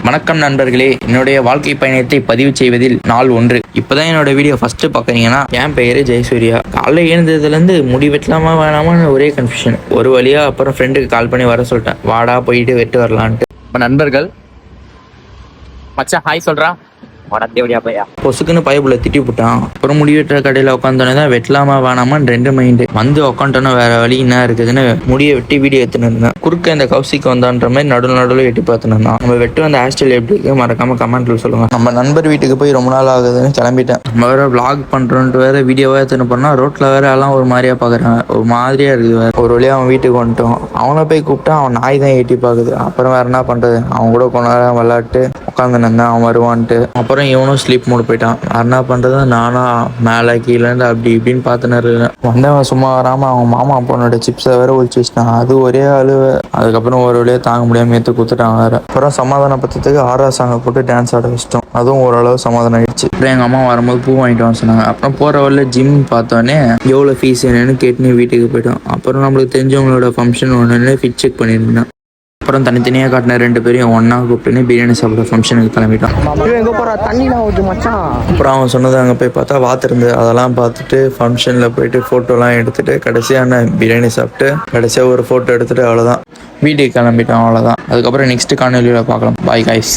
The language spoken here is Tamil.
வணக்கம் நண்பர்களே, என்னுடைய வாழ்க்கை பயணத்தை பதிவு செய்வதில் நாள் 1. இப்போதான் என்னோட வீடியோ ஃபர்ஸ்ட் பார்க்குறீங்கன்னா, என் பெயர் ஜெயசூர்யா. காலைல எழுந்ததுலேருந்து முடி வெட்டலாமா வேணாமான்னு ஒரே கன்ஃபியூஷன். ஒரு வழியா அப்புறம் ஃப்ரெண்டுக்கு கால் பண்ணி வர சொல்லிட்டேன், வாடா போயிட்டு வெட்டு வரலான்ட்டு. இப்போ நண்பர்கள் மச்சான் ஹாய் சொல்கிறா தேவடியா பையா பொசுக்குன்னு பயப்புல திட்டி விட்டான். அப்புறம் முடி வெட்டுற கடையில் உட்காந்தோன்னே தான் வெட்டலாமா வேணாமான்னு 2 மைண்டு வந்து உட்காந்துட்டோன்னா வேற வழி என்ன இருக்குதுன்னு முடியை வெட்டி வீடியோ எடுத்துன்னு இருந்தேன். குறுக்க இந்த கௌசிக்கு வந்தான்ற மாதிரி நடுவில் எட்டி பார்த்துன்னு நம்ம வெட்டு வந்த ஹேர்ஸ்டைல் எப்படி இருக்கு மறக்காம கமெண்ட்ல சொல்லுங்க. நம்ம நண்பர் வீட்டுக்கு போய் ரொம்ப நாள் ஆகுதுன்னு கிளம்பிட்டேன். நம்ம வேற vlog பண்றோன்ட்டு வேற வீடியோவா எடுத்துன்னு போனா ரோட்ல வேற எல்லாம் ஒரு மாதிரியா பாக்குறாங்க, ஒரு மாதிரியா இருக்குது. வேற ஒரு வழியா அவன் வீட்டுக்கு வந்துட்டோம். அவனை போய் கூப்பிட்டா அவன் நாய் தான் எட்டி பாக்குது. அப்புறம் வேற என்ன பண்றது, அவன் கூட கொஞ்ச நேரம் விளையாட்டு உட்காந்து நின்றேன். அவன் வருவான்ட்டு அப்புறம் இவனும் ஸ்லீப் மூடு போயிட்டான். என்ன பண்றது, நானா மேலே கீழேருந்து அப்படி இப்படின்னு பார்த்துன்னு இருக்கேன். வந்தவன் சும்மா வராம அவன் மாமா பொண்ணோட சிப்ஸை வேற ஒழிச்சு வச்சிட்டான். அது ஒரே அழுவ. அதுக்கப்புறம் ஒரு வழியாக தாங்க முடியாம ஏற்று குத்துட்டான் வேற. அப்புறம் சமாதானப்படுத்துறதுக்கு ஆரா சாங்கை போட்டு டான்ஸ் ஆட வச்சிட்டோம். அதுவும் ஓரளவு சமாதானம் ஆயிடுச்சு. அப்புறம் எங்கள் அம்மா வரும்போது பூ வாங்கிட்டு வர சொன்னாங்க. அப்புறம் போகிற வழியில் ஜிம் பார்த்தோன்னே எவ்வளோ ஃபீஸ் என்னன்னு கேட்டுன்னு வீட்டுக்கு போயிட்டோம். அப்புறம் நம்மளுக்கு தெரிஞ்சவங்களோட ஃபங்க்ஷன் ஒன்று ஃபிட் செக் பண்ணியிருந்தேன். அப்புறம் தனித்தனியாக காட்டின 2 பேரையும் ஒன்றா கூப்பிட்டுன்னு பிரியாணி சாப்பிட ஃபங்க்ஷனுக்கு கிளம்பிட்டான். எங்க போற தண்ணிலாம் ஊத்து மச்சான். அப்புறம் அவன் சொன்னது அங்கே போய் பார்த்தா வாத்திருந்து. அதெல்லாம் பார்த்துட்டு ஃபங்க்ஷனில் போயிட்டு ஃபோட்டோலாம் எடுத்துகிட்டு கடைசியான பிரியாணி சாப்பிட்டு கடைசியாக ஒரு ஃபோட்டோ எடுத்துகிட்டு அவ்வளோதான் வீட்டுக்கு கிளம்பிட்டான். அவ்வளோதான். அதுக்கப்புறம் நெக்ஸ்ட் காணொலியில் பார்க்கலாம். Bye guys.